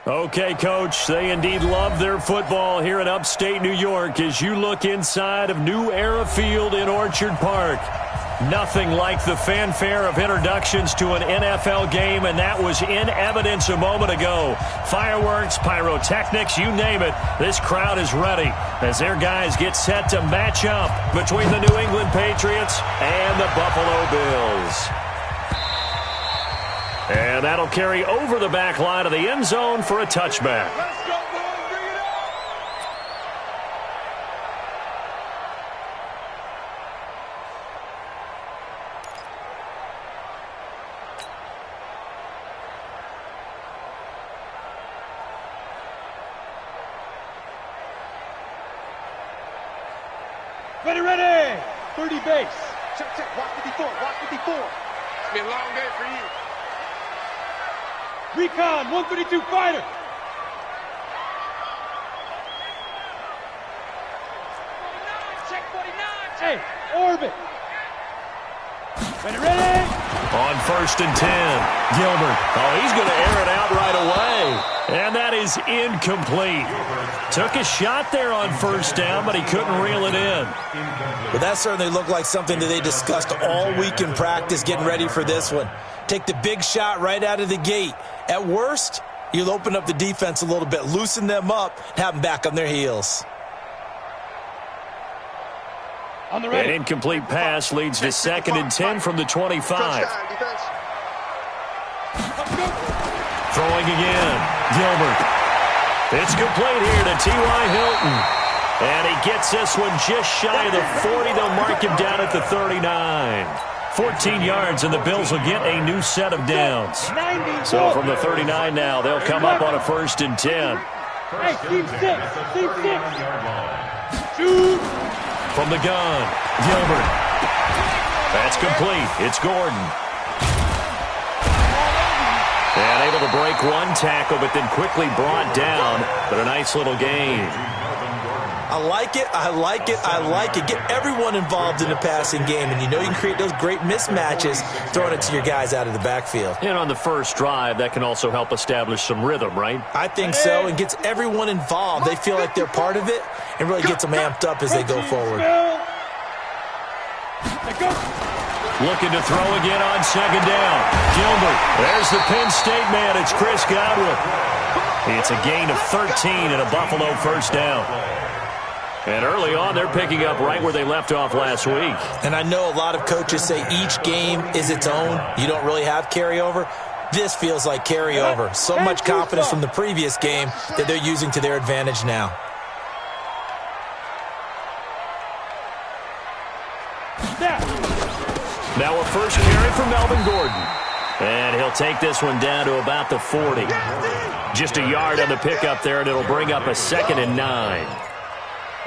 Okay, Coach, they indeed love their football here in upstate New York as you look inside of New Era Field in Orchard Park. Nothing like the fanfare of introductions to an NFL game, and that was in evidence a moment ago. Fireworks, pyrotechnics, you name it. This crowd is ready as their guys get set to match up between the New England Patriots and the Buffalo Bills. And that'll carry over the back line of the end zone for a touchback. Let's go, boys. Bring it on. Ready, ready. 30 base. Check, check. Watch 54. Watch 54. It's been a long day for you. Recon, 132 fighter. Check 49. Hey, orbit. Ready, ready. On 1st and 10, Gilbert. Oh, he's going to air it out right away. And that is incomplete. Took a shot there on 1st down, but he couldn't reel it in. But that certainly looked like something that they discussed all week in practice getting ready for this one. Take the big shot right out of the gate. At worst, you'll open up the defense a little bit, loosen them up, and have them back on their heels. On the ready. An incomplete pass leads to 2nd and 10 from the 25. Throwing again. Gilbert. It's complete here to T.Y. Hilton. And he gets this one just shy of the 40. They'll mark him down at the 39. 14 yards, and the Bills will get a new set of downs. So from the 39 now, they'll come up on a 1st and 10. Hey, team 6. Team 6. Shoot. From the gun, Gilbert. That's complete. It's Gordon. And able to break one tackle, but then quickly brought down. But a nice little gain. I like it, I like it, I like it. Get everyone involved in the passing game, and you know you can create those great mismatches throwing it to your guys out of the backfield. And on the first drive, that can also help establish some rhythm, right? I think so, and gets everyone involved. They feel like they're part of it, and really gets them amped up as they go forward. Looking to throw again on 2nd down. Gilbert. There's the Penn State man. It's Chris Godwin. It's a gain of 13 and a Buffalo 1st down. And early on, they're picking up right where they left off last week. And I know a lot of coaches say each game is its own. You don't really have carryover. This feels like carryover. So much confidence from the previous game that they're using to their advantage now. Now a first carry for Melvin Gordon. And he'll take this one down to about the 40. Just a yard on the pickup there, and it'll bring up a 2nd and 9.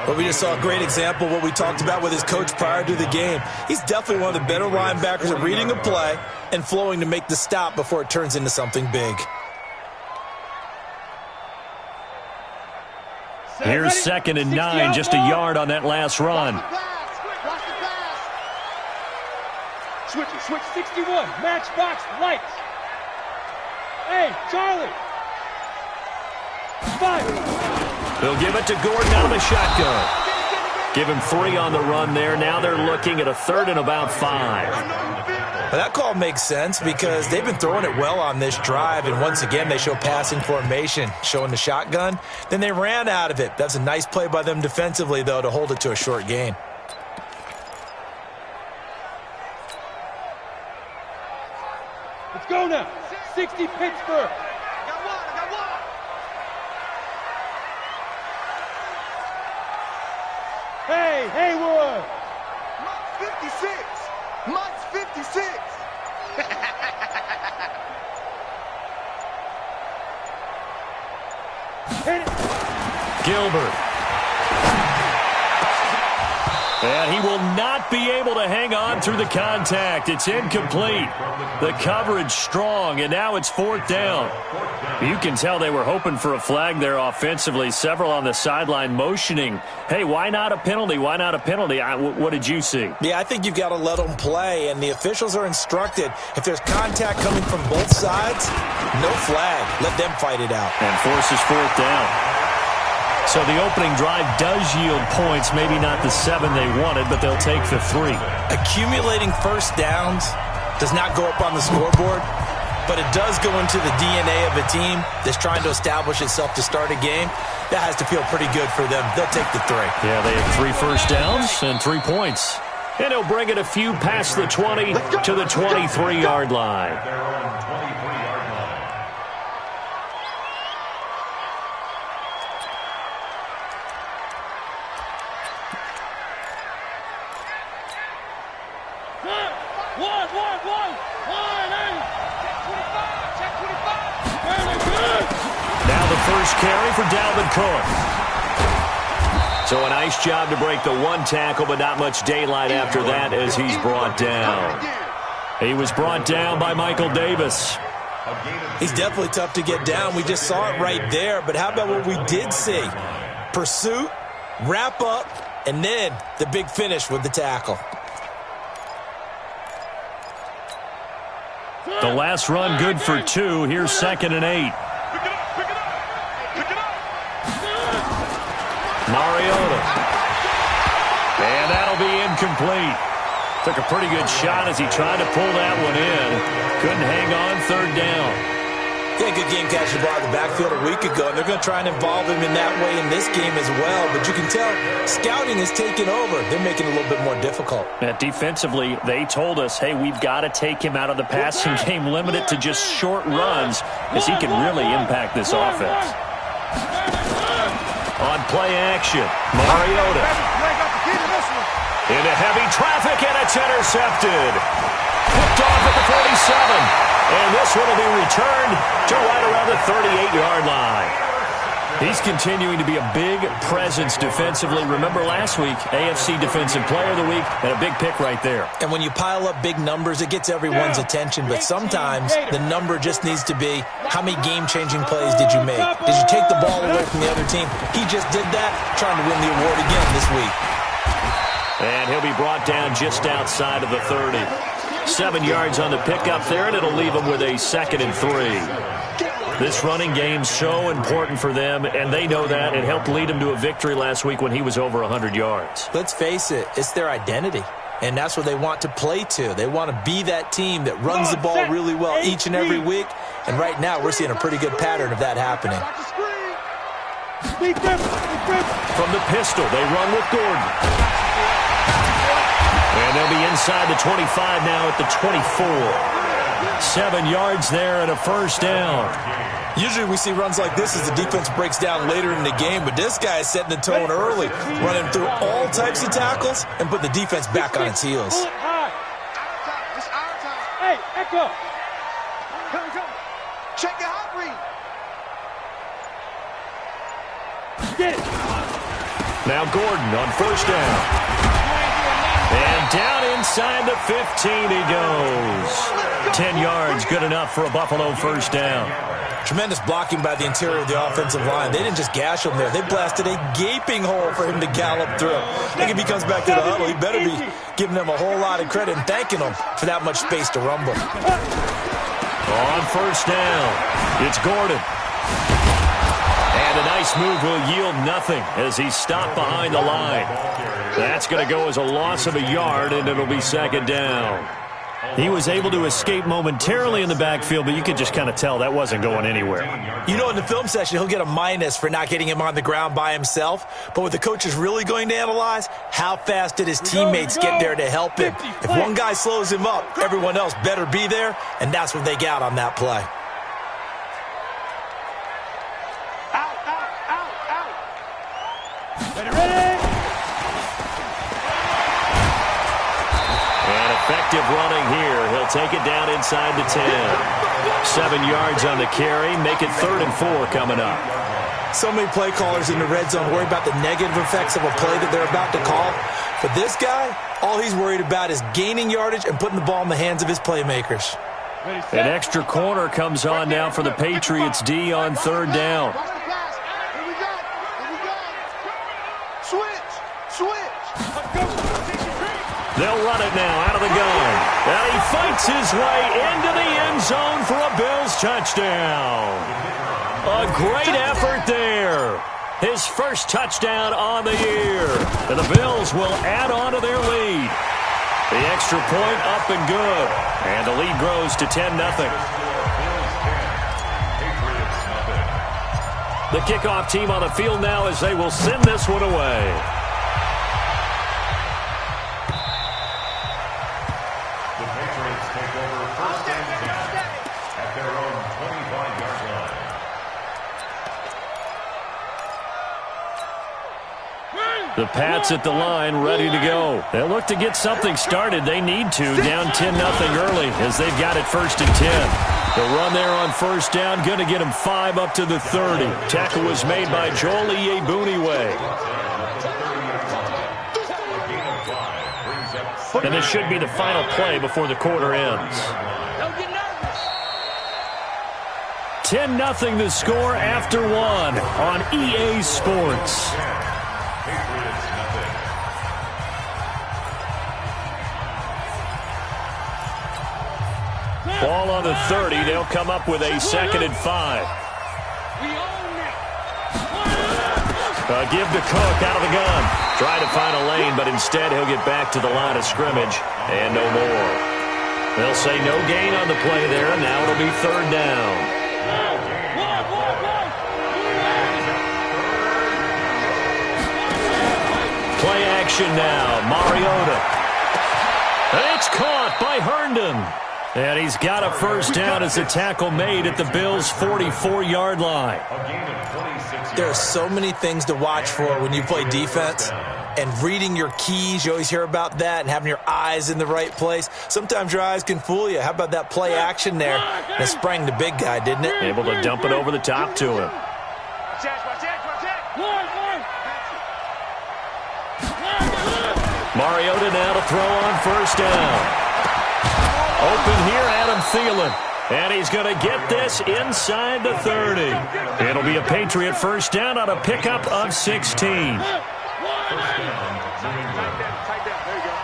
But we just saw a great example of what we talked about with his coach prior to the game. He's definitely one of the better linebackers at reading a play and flowing to make the stop before it turns into something big. Here's 2nd and 9, just a yard on that last run. Switch it, switch 61, matchbox lights. Hey, Charlie. 5. They'll give it to Gordon out of the shotgun. Give him 3 on the run there. Now they're looking at a 3rd and about 5. Well, that call makes sense because they've been throwing it well on this drive, and once again they show passing formation, showing the shotgun. Then they ran out of it. That's a nice play by them defensively, though, to hold it to a short gain. Let's go now. 60 Pittsburgh. Hey, Haywood! Mike's 56! Mike's 56! Gilbert. And he will not be able to hang on through the contact. It's incomplete. The coverage strong, and now it's 4th down. You can tell they were hoping for a flag there offensively. Several on the sideline motioning, hey, why not a penalty? Why not a penalty? What did you see? Yeah, I think you've got to let them play, and the officials are instructed, if there's contact coming from both sides, no flag. Let them fight it out. And forces 4th down. So the opening drive does yield points, maybe not the 7 they wanted, but they'll take the 3. Accumulating first downs does not go up on the scoreboard, but it does go into the DNA of a team that's trying to establish itself to start a game. That has to feel pretty good for them. They'll take the 3. Yeah, they have 3 first downs and 3 points. And he'll bring it a few past the 20 to the 23-yard line. First carry for Dalvin Cook. So a nice job to break the 1 tackle, but not much daylight after that as he's brought down. He was brought down by Michael Davis. He's definitely tough to get down. We just saw it right there, but how about what we did see? Pursuit, wrap up, and then the big finish with the tackle. The last run good for 2. Here's 2nd and 8. Mariota. And that'll be incomplete. Took a pretty good shot as he tried to pull that one in. Couldn't hang on 3rd down. Yeah, good game catch the ball in the backfield a week ago, and they're going to try and involve him in that way in this game as well. But you can tell scouting is taking over. They're making it a little bit more difficult. And defensively, they told us, hey, we've got to take him out of the passing game, limit it to just short runs as he can really impact this offense. On play action, Mariota. Into heavy traffic, and it's intercepted. Picked off at the 47. And this one will be returned to right around the 38-yard line. He's continuing to be a big presence defensively. Remember last week, AFC Defensive Player of the Week, and a big pick right there. And when you pile up big numbers, it gets everyone's attention. But sometimes the number just needs to be, how many game-changing plays did you make? Did you take the ball away from the other team? He just did that, trying to win the award again this week. And he'll be brought down just outside of the 30. 7 yards on the pickup there, and it'll leave them with a 2nd and 3. This running game's so important for them, and they know that. It helped lead them to a victory last week when he was over 100 yards. Let's face it, it's their identity, and that's what they want to play to. They want to be that team that runs the ball really well each and every week, and right now we're seeing a pretty good pattern of that happening. From the pistol, they run with Gordon. And they'll be inside the 25 now at the 24. 7 yards there and a first down. Usually we see runs like this as the defense breaks down later in the game, but this guy is setting the tone early, running through all types of tackles and put the defense back on its heels. Hey, Echo. Come. Check your hot read. Get it. Now Gordon on first down. And down inside the 15 he goes. 10 yards, good enough for a Buffalo first down. Tremendous blocking by the interior of the offensive line. They didn't just gash him there. They blasted a gaping hole for him to gallop through. I think if he comes back to the huddle, he better be giving them a whole lot of credit and thanking them for that much space to rumble. On first down, it's Gordon. And a nice move will yield nothing as he's stopped behind the line. That's going to go as a loss of a yard, and it'll be 2nd down. He was able to escape momentarily in the backfield, but you could just kind of tell that wasn't going anywhere. You know, in the film session, he'll get a minus for not getting him on the ground by himself. But what the coach is really going to analyze, how fast did his teammates get there to help him? If one guy slows him up, everyone else better be there, and that's what they got on that play. Effective running here. He'll take it down inside the 10. 7 yards on the carry. Make it 3rd and 4 coming up. So many play callers in the red zone worry about the negative effects of a play that they're about to call. For this guy, all he's worried about is gaining yardage and putting the ball in the hands of his playmakers. An extra corner comes on now for the Patriots D on third down. Watch the pass. Here we go. Here we go. Switch. Switch. They'll run it now out of the gun. And he fights his way into the end zone for a Bills touchdown. A great effort there. His first touchdown on the year. And the Bills will add on to their lead. The extra point up and good. And the lead grows to 10-0. The kickoff team on the field now as they will send this one away. The Patriots take over first and 10 at their own 25-yard line. The Pats at the line, ready to go. They'll look to get something started. They need to, down 10-0 early as they've got it first and 10. The run there on first down, going to get him 5 up to the 30. Tackle was made by Joel Iyiegbuniwe. And this should be the final play before the quarter ends. 10-0 the score after one on EA Sports. Ball on the 30. They'll come up with a 2nd and 5. Give to Cook out of the gun. Try to find a lane, but instead he'll get back to the line of scrimmage and no more. They'll say no gain on the play there. Now it'll be third down. Play action now. Mariota. And it's caught by Herndon. And he's got a first down as a tackle made at the Bills' 44-yard line. There are so many things to watch for when you play defense. And reading your keys, you always hear about that, and having your eyes in the right place. Sometimes your eyes can fool you. How about that play action there? And it sprang the big guy, didn't it? Able to dump it over the top to him. Mariota now to throw on first down. Open here, Adam Thielen. And he's going to get this inside the 30. It'll be a Patriot first down on a pickup of 16. Tight down. There you go.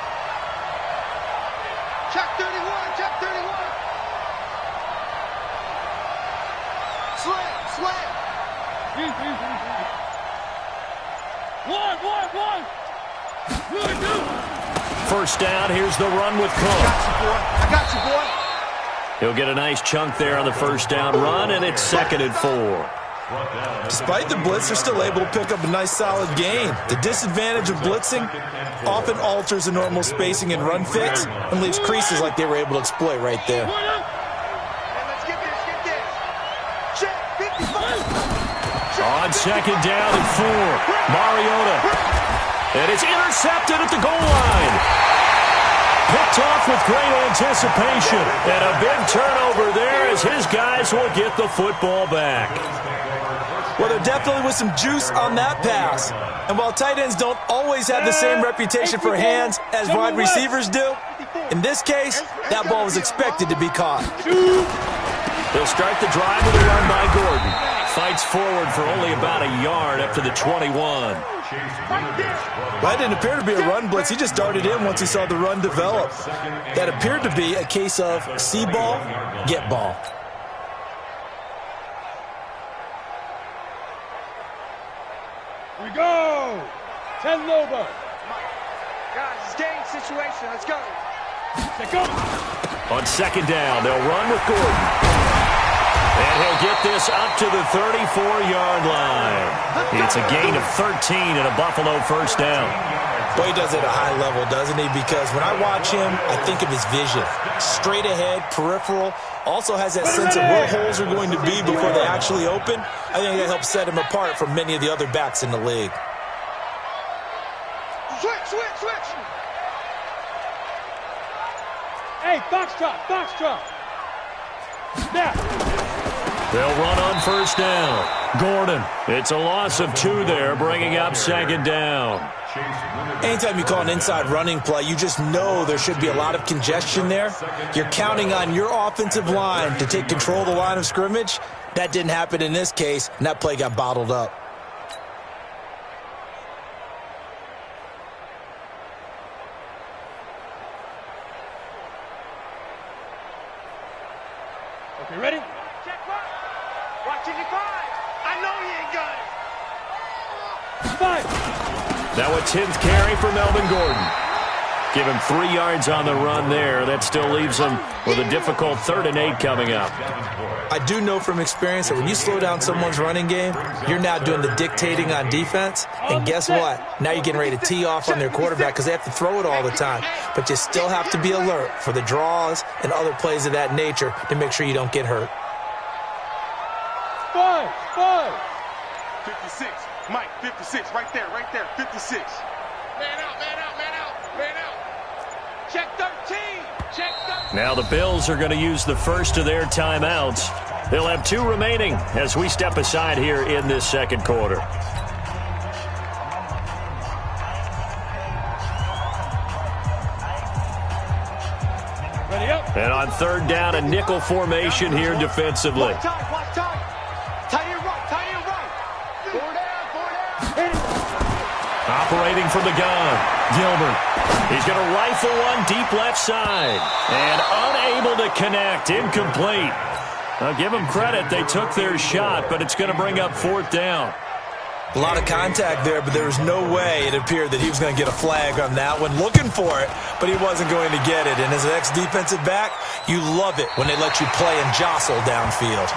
Check 31. Check 31. Slam. One. First down, here's the run with Cook. I got you, boy. He'll get a nice chunk there on the first down run, and it's 2nd and 4. Despite the blitz, they're still able to pick up a nice solid gain. The disadvantage of blitzing often alters the normal spacing and run fits and leaves creases like they were able to exploit right there. Let's get this. Check 55. On second down and 4, Mariota. And it's intercepted at the goal line. Picked off with great anticipation. And a big turnover there as his guys will get the football back. Well, there definitely was some juice on that pass. And while tight ends don't always have the same reputation for hands as wide receivers do, in this case, that ball was expected to be caught. They'll start the drive with a run by Gordon. Fights forward for only about a yard up to the 21. That didn't appear to be a run blitz. He just darted in once he saw the run develop. That appeared to be a case of see ball, get ball. We go. 10 Lobo. Guys, it's game situation. Let's go. Go. On second down, they'll run with Gordon. And he'll get this up to the 34-yard line. It's a gain of 13 and a Buffalo first down. Boy, he does it at a high level, doesn't he? Because when I watch him, I think of his vision. Straight ahead, peripheral. Also has that sense of where holes are going to be before they actually open. I think that helps set him apart from many of the other backs in the league. Switch. Hey, box drop. Now. They'll run on first down. Gordon. It's a loss of 2 there, bringing up second down. Anytime you call an inside running play, you just know there should be a lot of congestion there. You're counting on your offensive line to take control of the line of scrimmage. That didn't happen in this case, and that play got bottled up. Okay, ready? Check one. Watch it, 5. I know he ain't got it. 5. Now a 10th carry for Melvin Gordon. Give him 3 yards on the run there. That still leaves him with a difficult 3rd and 8 coming up. I do know from experience that when you slow down someone's running game, you're now doing the dictating on defense. And guess what? Now you're getting ready to tee off on their quarterback because they have to throw it all the time. But you still have to be alert for the draws and other plays of that nature to make sure you don't get hurt. 5. 56. Mike, 56. Right there, 56. Man out, man out, man out, man out. Check 13. Check 13. Now the Bills are going to use the first of their timeouts. They'll have 2 remaining as we step aside here in this second quarter. Ready up. And on 3rd down, a nickel formation here defensively. Watch time. Tight end right. 4 down. Operating from the gun, Gilbert. He's going to rifle one deep left side. And unable to connect, incomplete. I'll give them credit. They took their shot, but it's going to bring up 4th down. A lot of contact there, but there was no way it appeared that he was going to get a flag on that one. Looking for it, but he wasn't going to get it. And as an ex-defensive back, you love it when they let you play and jostle downfield.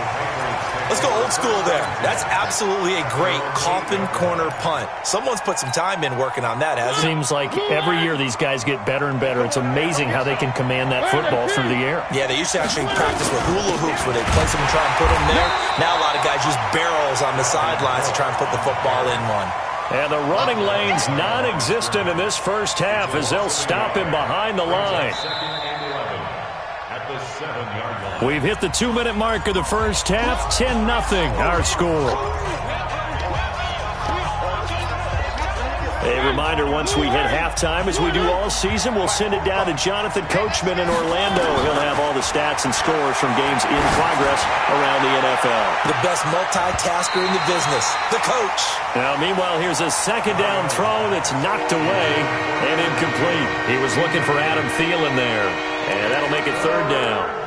Let's go old school there. That's absolutely a great coffin corner punt. Someone's put some time in working on that, hasn't it? Seems like every year these guys get better and better. It's amazing how they can command that football through the air. Yeah, they used to actually practice with hula hoops where they place them and try and put them there. Now a lot of guys use barrels on the sidelines to try and put the football in one. And the running lane's non-existent in this first half as they'll stop him behind the line. We've hit the 2-minute mark of the first half. 10-0 our score. A reminder, once we hit halftime, as we do all season, we'll send it down to Jonathan Coachman in Orlando. He'll have all the stats and scores from games in progress around the NFL. The best multitasker in the business, the coach. Now, meanwhile, here's a 2nd down throw that's knocked away and incomplete. He was looking for Adam Thielen there, and that'll make it 3rd down.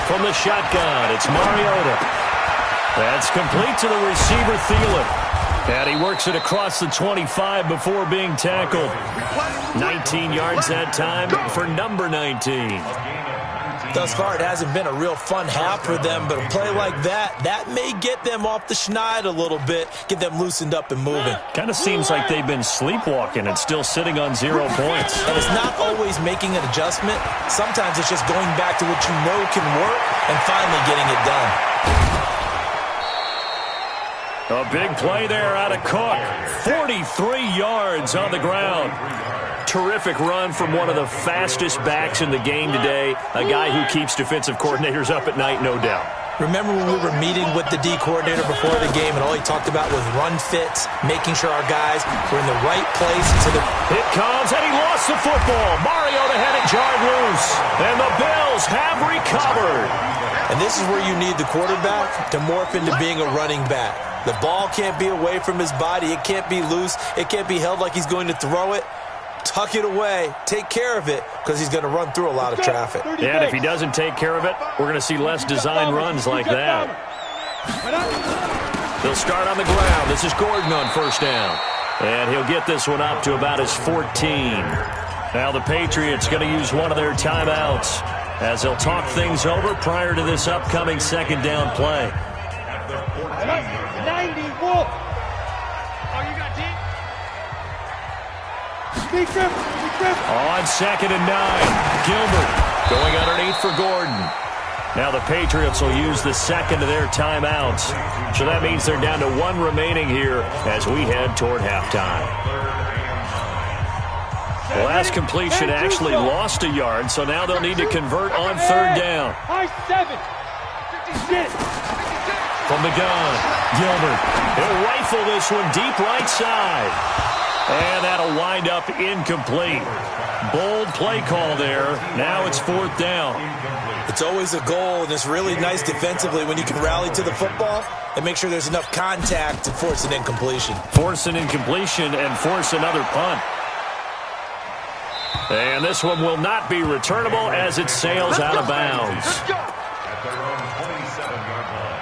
From the shotgun, it's Mariota. That's complete to the receiver, Thielen. And he works it across the 25 before being tackled. 19 yards that time for number 19. Thus far, it hasn't been a real fun half for them, but a play like that may get them off the schneid a little bit, get them loosened up and moving. Kind of seems like they've been sleepwalking and still sitting on 0 points. And it's not always making an adjustment. Sometimes it's just going back to what you know can work and finally getting it done. A big play there out of Cook. 43 yards on the ground. Terrific run from one of the fastest backs in the game today. A guy who keeps defensive coordinators up at night, no doubt. Remember when we were meeting with the D coordinator before the game and all he talked about was run fits, making sure our guys were in the right place. It comes, and he lost the football. Mariota had it jarred loose, and the Bills have recovered. And this is where you need the quarterback to morph into being a running back. The ball can't be away from his body. It can't be loose. It can't be held like he's going to throw it. Tuck it away. Take care of it because he's going to run through a lot of traffic. Yeah, and if he doesn't take care of it, we're going to see less design runs like that. They'll start on the ground. This is Gordon on 1st down. And he'll get this one up to about his 14. Now the Patriots going to use one of their timeouts as they'll talk things over prior to this upcoming 2nd down play. 94. On 2nd and 9, Gilbert going underneath for Gordon. Now the Patriots will use the 2nd of their timeouts. So that means they're down to 1 remaining here as we head toward halftime. The last completion actually lost a yard, so now they'll need to convert on third down. High 7. 56. From the gun, Gilbert. He'll rifle this one deep right side. And that'll wind up incomplete. Bold play call there. Now it's fourth down. It's always a goal, and it's really nice defensively when you can rally to the football and make sure there's enough contact to force an incompletion. Force an incompletion and force another punt. And this one will not be returnable as it sails out of bounds. At their own 27-yard line.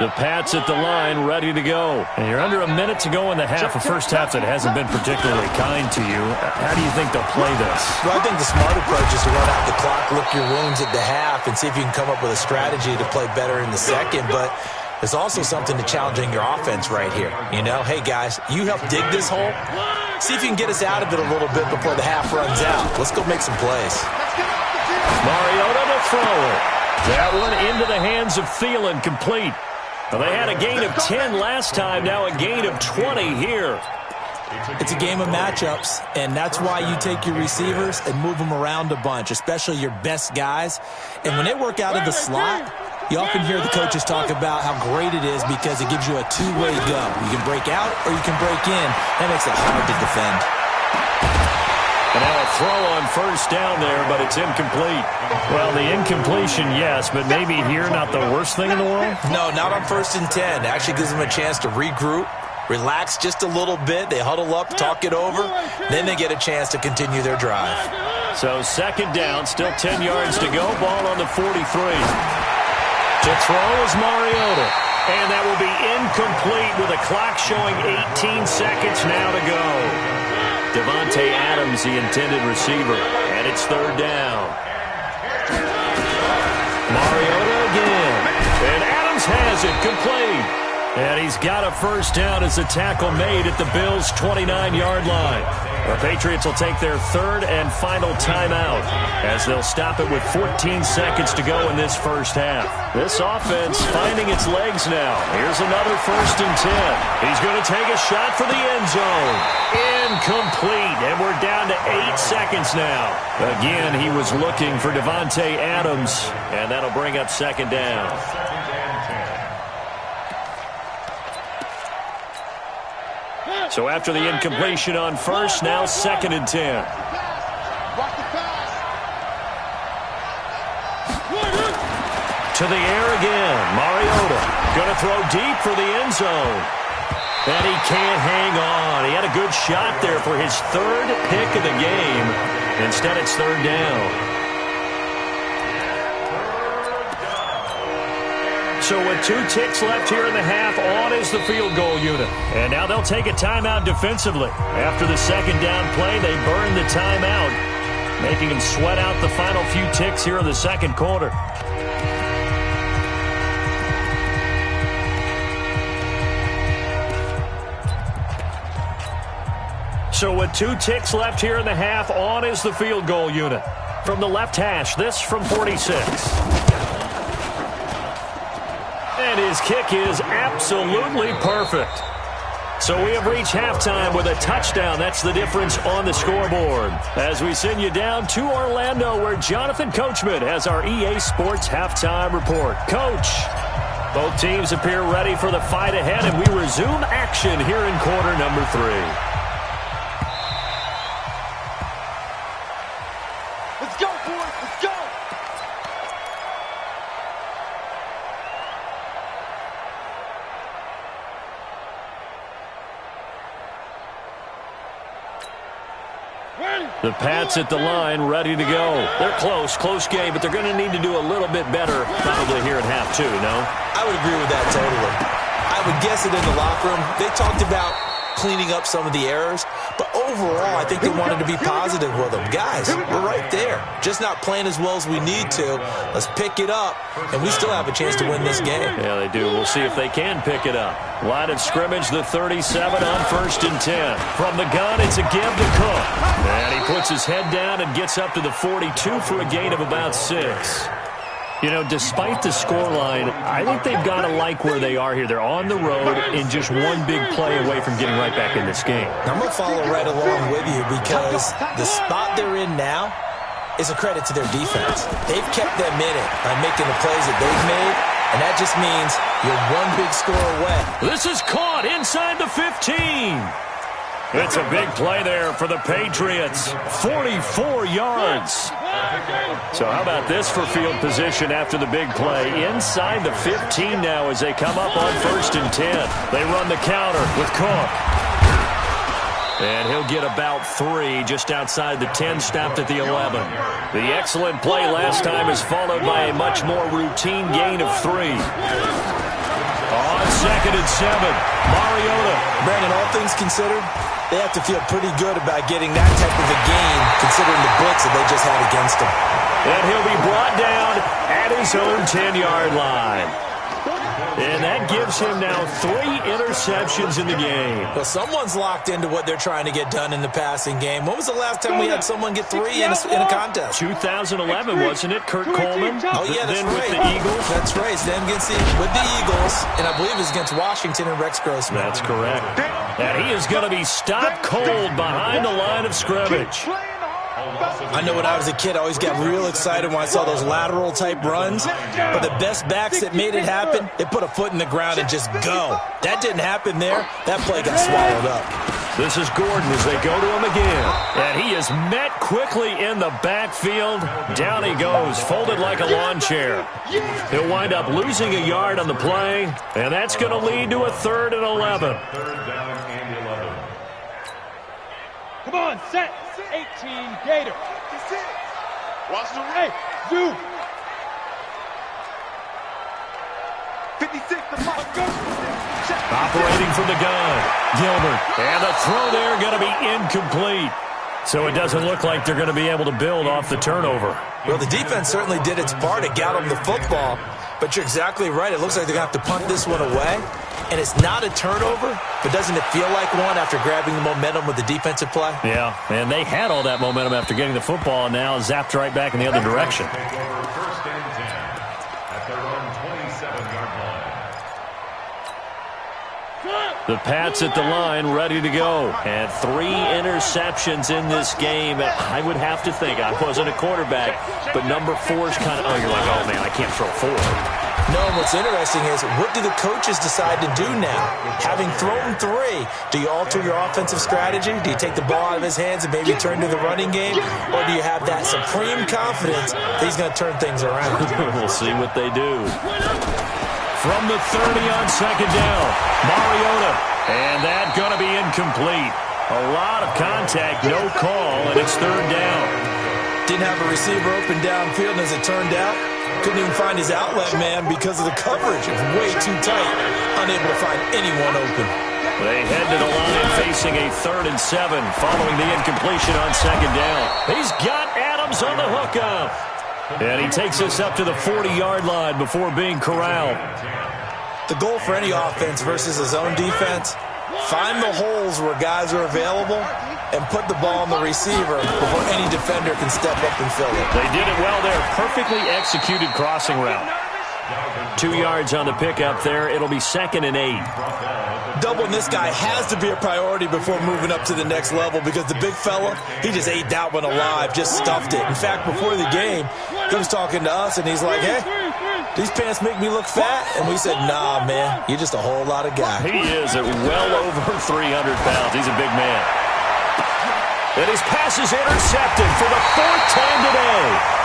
The Pats at the line, ready to go. And you're under a minute to go in the half, a first half that hasn't been particularly kind to you. How do you think they'll play this? Well, I think the smart approach is to run out the clock, lick your wounds at the half, and see if you can come up with a strategy to play better in the second. But there's also something to challenging your offense right here. You know, hey, guys, you help dig this hole. See if you can get us out of it a little bit before the half runs out. Let's go make some plays. Mariota to throw it. That one into the hands of Thielen, complete. Well, they had a gain of 10 last time, now a gain of 20 here. It's a game of matchups, and that's why you take your receivers and move them around a bunch, especially your best guys. And when they work out of the slot, you often hear the coaches talk about how great it is because it gives you a two-way go. You can break out or you can break in. That makes it hard to defend. And now a throw on first down there, but it's incomplete. Well, the incompletion, yes, but maybe here not the worst thing in the world? No, not on 1st and 10. It actually gives them a chance to regroup, relax just a little bit. They huddle up, talk it over. Then they get a chance to continue their drive. So second down, still 10 yards to go. Ball on the 43. To throw is Mariota. And that will be incomplete with a clock showing 18 seconds now to go. Davante Adams, the intended receiver. And it's third down. Mariota again. And Adams has it complete. And he's got a first down as the tackle made at the Bills' 29-yard line. The Patriots will take their third and final timeout as they'll stop it with 14 seconds to go in this first half. This offense finding its legs now. Here's another 1st and 10. He's going to take a shot for the end zone. Incomplete, and we're down to 8 seconds now. Again, he was looking for Davante Adams, and that'll bring up second down. So after the incompletion on first, now 2nd and 10. To the air again. Mariota going to throw deep for the end zone. And he can't hang on. He had a good shot there for his 3rd pick of the game. Instead, it's third down. So with 2 ticks left here in the half, on is the field goal unit. And now they'll take a timeout defensively. After the second down play, they burn the timeout, making them sweat out the final few ticks here in the second quarter. So with 2 ticks left here in the half, on is the field goal unit. From the left hash, this from 46. And his kick is absolutely perfect. So we have reached halftime with a touchdown. That's the difference on the scoreboard. As we send you down to Orlando, where Jonathan Coachman has our EA Sports Halftime Report. Coach, both teams appear ready for the fight ahead, and we resume action here in quarter number 3. Let's go, boys. Let's go. The Pats at the line, ready to go. They're close game, but they're going to need to do a little bit better probably here in half 2, no? I would agree with that totally. I would guess it in the locker room. They talked about cleaning up some of the errors, but overall, I think they wanted to be positive with them. Guys, we're right there. Just not playing as well as we need to. Let's pick it up, and we still have a chance to win this game. Yeah, they do. We'll see if they can pick it up. Line of scrimmage, the 37 on 1st and 10. From the gun, it's a give to Cook. And he puts his head down and gets up to the 42 for a gain of about 6. You know, despite the scoreline, I think they've got to like where they are here. They're on the road and just one big play away from getting right back in this game. I'm going to follow right along with you because the spot they're in now is a credit to their defense. They've kept them in it by making the plays that they've made, and that just means you're one big score away. This is caught inside the 15. It's a big play there for the Patriots. 44 yards. So how about this for field position after the big play? Inside the 15 now as they come up on 1st and 10. They run the counter with Cook. And he'll get about 3 just outside the 10, stopped at the 11. The excellent play last time is followed by a much more routine gain of 3. On 2nd and 7, Mariota. Brandon, all things considered, they have to feel pretty good about getting that type of a gain considering the blitz that they just had against them. And he'll be brought down at his own 10-yard line. And that gives him now 3 interceptions in the game. Well, someone's locked into what they're trying to get done in the passing game. When was the last time we had someone get 3 in a contest? 2011, wasn't it? Kurt Coleman? Oh, yeah, that's then right. with the Eagles? That's right. It's them with the Eagles, and I believe it was against Washington and Rex Grossman. That's correct. And he is going to be stopped cold behind the line of scrimmage. I know when I was a kid, I always got real excited when I saw those lateral type runs. But the best backs that made it happen, they put a foot in the ground and just go. That didn't happen there. That play got swallowed up. This is Gordon as they go to him again. And he is met quickly in the backfield. Down he goes, folded like a lawn chair. He'll wind up losing a yard on the play, and that's going to lead to a 3rd and 11. 3rd down and 11. Come on, set. 18, Gator. Watch the Hey, you. 56, the mark. Operating from the gun, Gilbert. And the throw there going to be incomplete. So it doesn't look like they're going to be able to build off the turnover. Well, the defense certainly did its part to get them the football. But you're exactly right. It looks like they're going to have to punt this one away. And it's not a turnover, but doesn't it feel like one after grabbing the momentum with the defensive play? Yeah, and they had all that momentum after getting the football and now zapped right back in the other direction. Take over 1st and 10 at their own 27-yard line. The Pats at the line, ready to go. And 3 interceptions in this game. I would have to think, I wasn't a quarterback, but number 4 is kind of, you're like, oh, man, I can't throw 4. No, and what's interesting is, what do the coaches decide to do now? Having thrown 3, do you alter your offensive strategy? Do you take the ball out of his hands and maybe turn to the running game? Or do you have that supreme confidence that he's going to turn things around? We'll see what they do. From the 30 on 2nd down, Mariota. And that going to be incomplete. A lot of contact, no call, and it's 3rd down. Didn't have a receiver open downfield, and as it turned out, couldn't even find his outlet man because of the coverage. It was way too tight, unable to find anyone open. They head to the line facing a 3rd and 7 following the incompletion on 2nd down. He's got Adams on the hookup. And he takes us up to the 40-yard line before being corralled. The goal for any offense versus his own defense, find the holes where guys are available and put the ball on the receiver before any defender can step up and fill it. They did it well there. Perfectly executed crossing route. 2 yards on the pickup there. It'll be 2nd and 8. Doubling this guy has to be a priority before moving up to the next level because the big fella, he just ate that one alive, just stuffed it. In fact, before the game, he was talking to us, and he's like, hey, these pants make me look fat? And we said, nah, man, you're just a whole lot of guy. He is at well over 300 pounds. He's a big man. And his pass is intercepted for the 4th time today.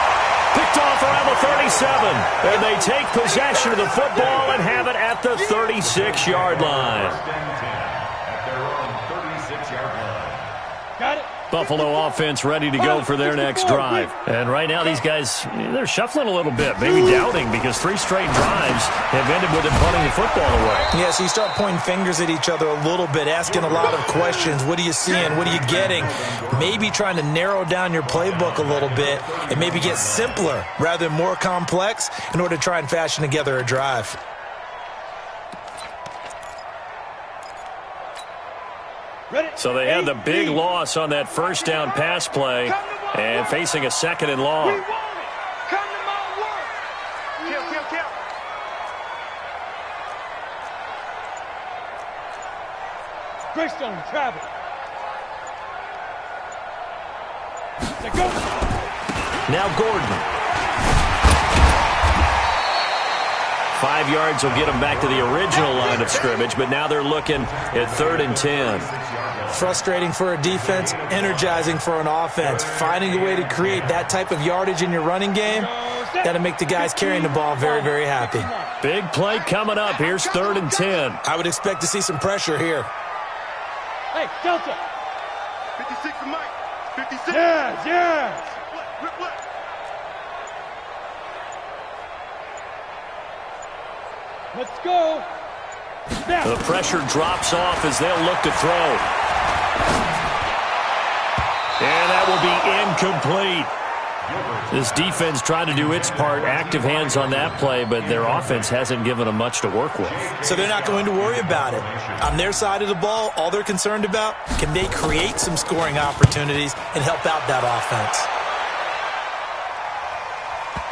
Picked off around the 37. And they take possession of the football and have it at the 36-yard line. At their own 36-yard line. Got it. Buffalo offense ready to go for their next drive. And right now these guys, they're shuffling a little bit, maybe doubting because 3 straight drives have ended with them punting the football away. Yeah, so you start pointing fingers at each other a little bit, asking a lot of questions. What are you seeing? What are you getting? Maybe trying to narrow down your playbook a little bit and maybe get simpler rather than more complex in order to try and fashion together a drive. So they had the big loss on that 1st down pass play and facing a 2nd and long. Greystone travel. Let go. Now Gordon. 5 yards will get them back to the original line of scrimmage, but now they're looking at 3rd and 10. Frustrating for a defense, energizing for an offense. Finding a way to create that type of yardage in your running game, that'll make the guys carrying the ball very, very happy. Big play coming up. Here's 3rd and 10. I would expect to see some pressure here. Hey, Delta. 56 to Mike. 56. Yes, yes. What? Let's go. Snap. The pressure drops off as they'll look to throw. And that will be incomplete. This defense trying to do its part, active hands on that play, but their offense hasn't given them much to work with. So they're not going to worry about it. On their side of the ball, all they're concerned about, can they create some scoring opportunities and help out that offense?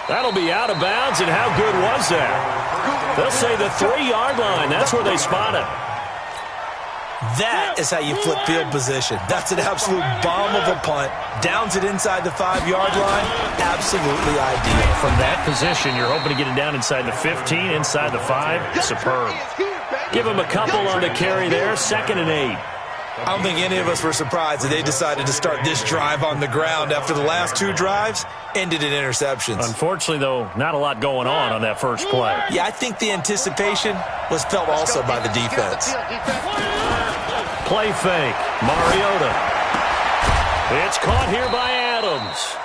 That'll be out of bounds, and how good was that? They'll say the 3-yard line. That's where they spot it. That is how you flip field position. That's an absolute bomb of a punt. Downs it inside the 5-yard line. Absolutely ideal. From that position, you're hoping to get it down inside the 15, inside the 5. Superb. Give them a couple on the carry there. 2nd and 8. I don't think any of us were surprised that they decided to start this drive on the ground after the last 2 drives ended in interceptions. Unfortunately, though, not a lot going on that first play. Yeah, I think the anticipation was felt also by the defense. Play fake. Mariota. It's caught here by Adams.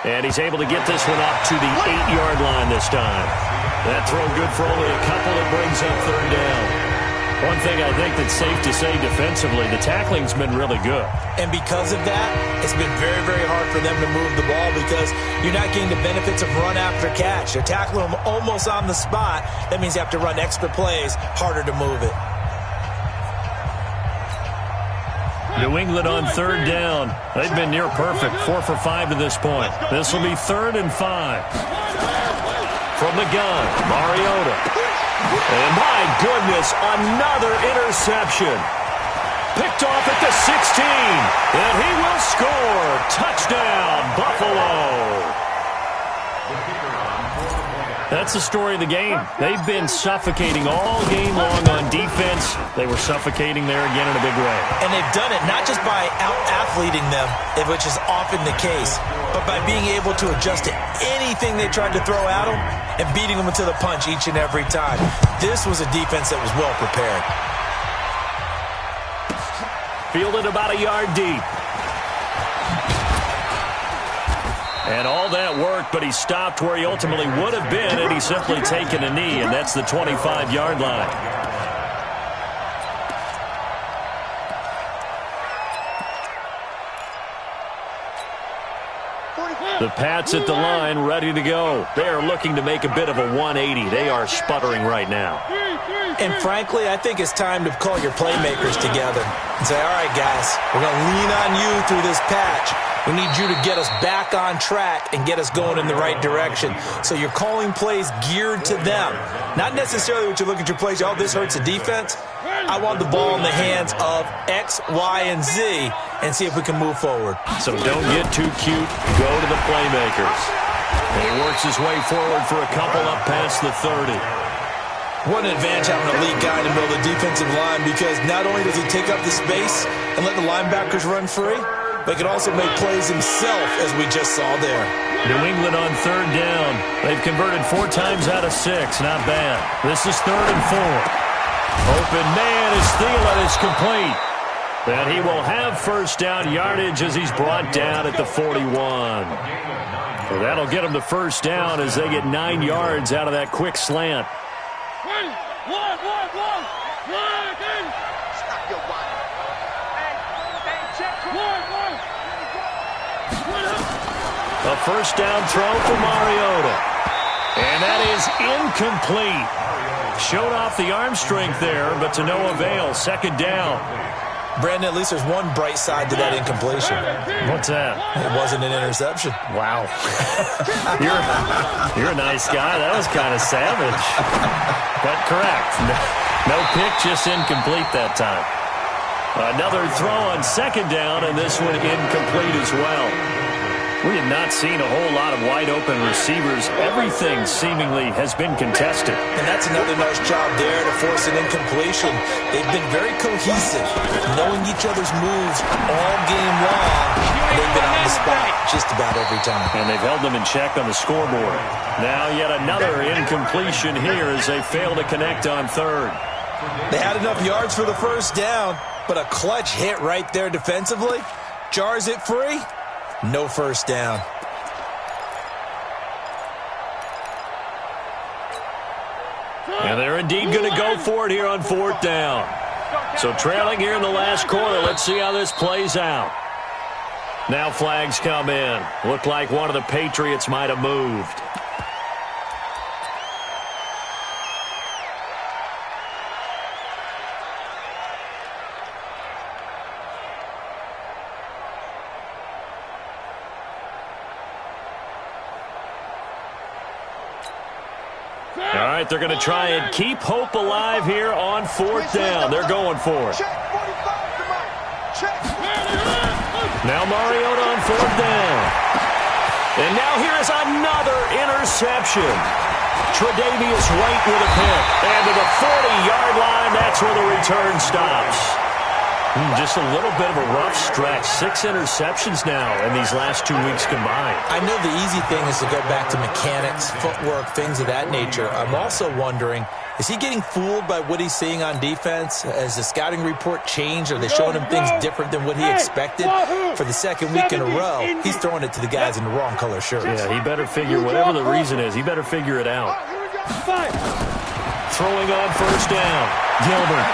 And he's able to get this one up to the 8-yard line this time. That throw good for only a couple. It brings up 3rd down. One thing I think that's safe to say defensively, the tackling's been really good. And because of that, it's been very, very hard for them to move the ball because you're not getting the benefits of run after catch. They're tackling them almost on the spot. That means you have to run extra plays, harder to move it. New England on 3rd down. They've been near perfect, 4 for 5 to this point. This will be 3rd and 5. From the gun, Mariota. And my goodness, another interception. Picked off at the 16. And he will score. Touchdown, Buffalo. That's the story of the game. They've been suffocating all game long on defense. They were suffocating there again in a big way. And they've done it not just by out-athleting them, which is often the case, but by being able to adjust to anything they tried to throw at them and beating them to the punch each and every time. This was a defense that was well prepared. Fielded about a yard deep. And all that worked, but he stopped where he ultimately would have been had he simply taken a knee, and that's the 25-yard line. The Pats at the line, ready to go. They are looking to make a bit of a 180. They are sputtering right now. And frankly, I think it's time to call your playmakers together and say, all right, guys, we're going to lean on you through this patch. We need you to get us back on track and get us going in the right direction. So you're calling plays geared to them. Not necessarily what you look at your plays, oh, this hurts the defense. I want the ball in the hands of X, Y, and Z and see if we can move forward. So don't get too cute. Go to the playmakers. And he works his way forward for a couple up past the 30. What an advantage having an elite guy in the middle of the defensive line, because not only does he take up the space and let the linebackers run free, but he can also make plays himself, as we just saw there. New England on 3rd down. They've converted 4 times out of 6. Not bad. This is 3rd and 4. Open man is Thielen is complete. And he will have first down yardage as he's brought down at the 41. So that'll get him the first down as they get 9 yards out of that quick slant. A first down throw for Mariota. And that is incomplete. Showed off the arm strength there, but to no avail. 2nd down. Brandon, at least there's one bright side to that incompletion. What's that? It wasn't an interception. Wow. You're a nice guy. That was kind of savage. But correct. No pick, just incomplete that time. Another throw on second down, and this one incomplete as well. We have not seen a whole lot of wide-open receivers. Everything seemingly has been contested. And that's another nice job there to force an incompletion. They've been very cohesive, knowing each other's moves all game long. They've been on the spot just about every time. And they've held them in check on the scoreboard. Now yet another incompletion here as they fail to connect on third. They had enough yards for the first down, but a clutch hit right there defensively. Jars it free. No first down. And they're indeed going to go for it here on fourth down. So trailing here in the last quarter. Let's see how this plays out. Now flags come in. Looked like one of the Patriots might have moved. All right, they're going to try and keep hope alive here on fourth down. They're going for it. Now Mariota on fourth down. And now here is another interception. Tre'Davious White with a pick. And to the 40-yard line, that's where the return stops. Just a little bit of a rough stretch. 6 interceptions now in these last 2 weeks combined. I know the easy thing is to go back to mechanics, footwork, things of that nature. I'm also wondering, is he getting fooled by what he's seeing on defense? Has the scouting report changed? Are they showing him things different than what he expected? For the second week in a row, he's throwing it to the guys in the wrong color shirts. Yeah, he better figure, whatever the reason is, he better figure it out. Throwing on first down. Gilbert.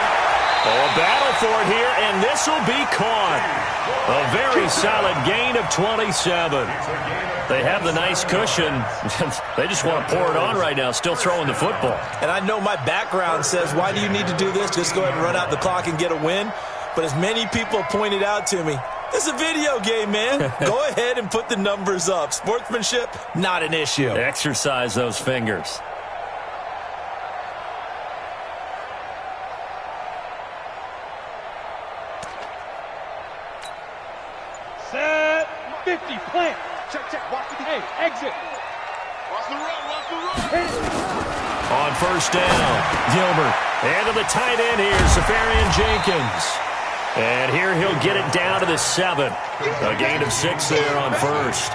Oh, a battle for it here, and this will be caught. A very solid gain of 27. They have the nice cushion. They just want to pour it on right now, still throwing the football. And I know my background says, why do you need to do this? Just go ahead and run out the clock and get a win. But as many people pointed out to me, this is a video game, man. Go ahead and put the numbers up. Sportsmanship, not an issue. Exercise those fingers. Set 50, plant. Check, watch the Hey, exit. Watch the run. On first down, Gilbert. And to the tight end here, Safarian Jenkins. And here he'll get it down to the 7. A gain of 6 there on first.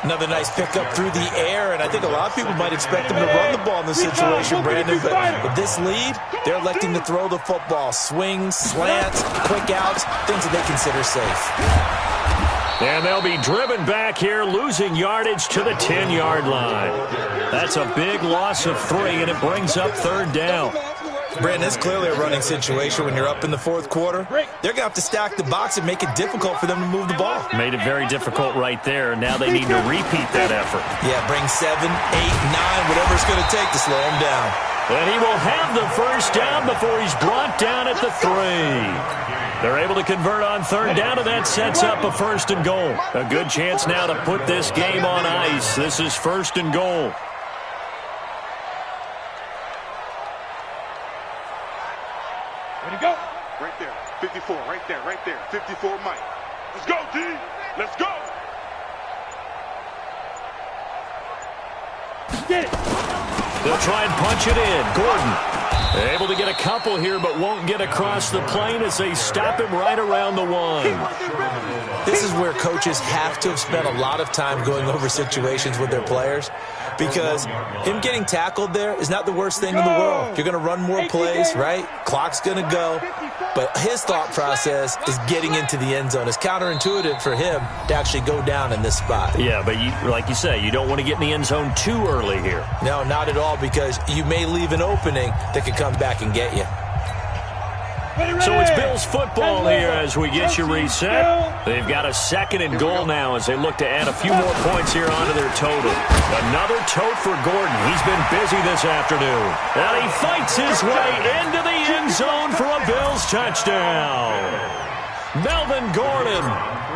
Another nice pickup through the air, and I think a lot of people might expect him to run the ball in this situation, Brandon. But with this lead, they're electing to throw the football. Swings, slants, quick outs, things that they consider safe. And they'll be driven back here, losing yardage to the 10-yard line. That's a big loss of 3, and it brings up third down. Brandon, it's clearly a running situation when you're up in the fourth quarter. They're going to have to stack the box and make it difficult for them to move the ball. Made it very difficult right there. Now they need to repeat that effort. Yeah, bring 7, 8, 9, whatever it's going to take to slow him down. And he will have the first down before he's brought down at the 3. They're able to convert on third down, and that sets up a first and goal. A good chance now to put this game on ice. This is first and goal. Ready to go. Right there. 54, right there. 54, Mike. Let's go, D. Let's go. Get it. They'll try and punch it in. Gordon able to get a couple here, but won't get across the plane as they stop him right around the 1. This is where coaches have to have spent a lot of time going over situations with their players, because him getting tackled there is not the worst thing in the world. You're going to run more plays, right? Clock's going to go. But his thought process is getting into the end zone. It's counterintuitive for him to actually go down in this spot. Yeah, but like you say, you don't want to get in the end zone too early here. No, not at all, because you may leave an opening that could come back and get you. So it's Bills football here as we get you reset. They've got a second and goal now as they look to add a few more points here onto their total. Another tote for Gordon. He's been busy this afternoon. And he fights his way into the end zone for a Bills touchdown. Melvin Gordon,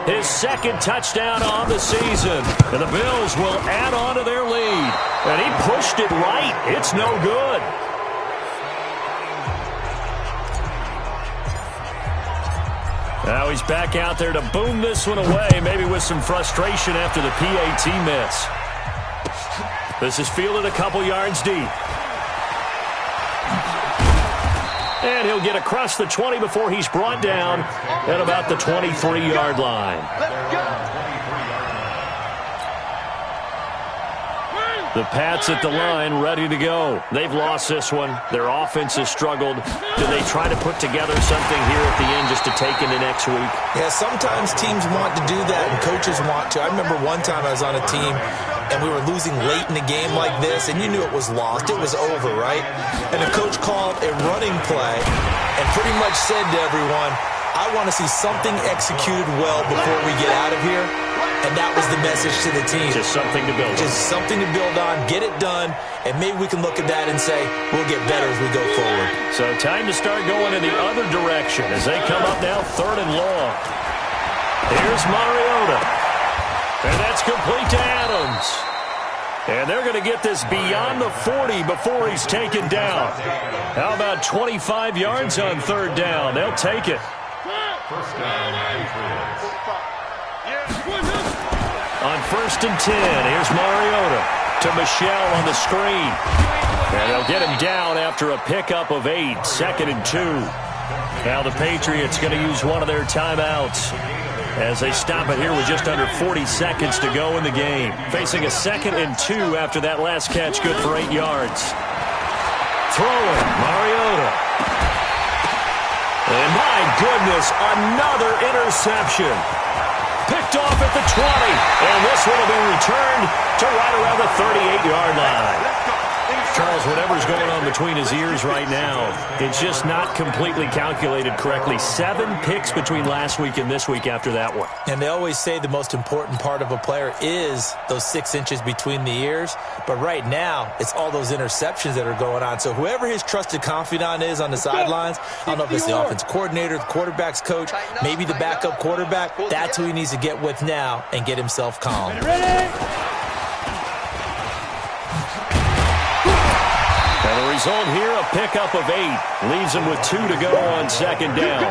his second touchdown on the season. And the Bills will add on to their lead. And he pushed it right. It's no good. Now he's back out there to boom this one away, maybe with some frustration after the PAT miss. This is fielded a couple yards deep. And he'll get across the 20 before he's brought down at about the 23-yard line. The Pats at the line, ready to go. They've lost this one. Their offense has struggled. Do they try to put together something here at the end just to take into next week? Yeah, sometimes teams want to do that and coaches want to. I remember one time I was on a team and we were losing late in the game like this, and you knew it was lost. It was over, right? And the coach called a running play and pretty much said to everyone, I want to see something executed well before we get out of here. And that was the message to the team. Just something to build on. Just something to build on, get it done, and maybe we can look at that and say, we'll get better as we go forward. So time to start going in the other direction as they come up now 3rd and long. Here's Mariota. And that's complete to Adams. And they're going to get this beyond the 40 before he's taken down. How about 25 yards on 3rd down? They'll take it. First down, Patriots. On 1st and 10, here's Mariota to Michelle on the screen. And they'll get him down after a pickup of 8, 2nd and 2. Now the Patriots going to use one of their timeouts as they stop it here with just under 40 seconds to go in the game. Facing a 2nd and 2 after that last catch, good for 8 yards. Throwing, Mariota. And my goodness, another interception. Picked off at the 20, and this one will be returned to right around the 38-yard line. Charles, whatever's going on between his ears right now, it's just not completely calculated correctly. 7 picks between last week and this week after that one. And they always say the most important part of a player is those 6 inches between the ears. But right now, it's all those interceptions that are going on. So whoever his trusted confidant is on the sidelines, I don't know if it's the offense coordinator, the quarterback's coach, maybe the backup quarterback, that's who he needs to get with now and get himself calm. And the result here, a pickup of 8. Leaves them with 2 to go on 2nd down.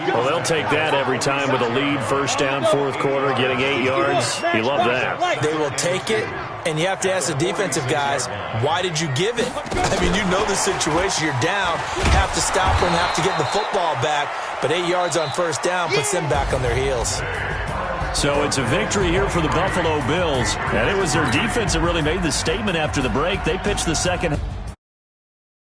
Well, they'll take that every time with a lead. 1st down, 4th quarter, getting 8 yards. You love that. They will take it, and you have to ask the defensive guys, why did you give it? I mean, you know the situation. You're down, have to stop them, have to get the football back, but 8 yards on 1st down puts them back on their heels. So it's a victory here for the Buffalo Bills, and it was their defense that really made the statement after the break. They pitched the second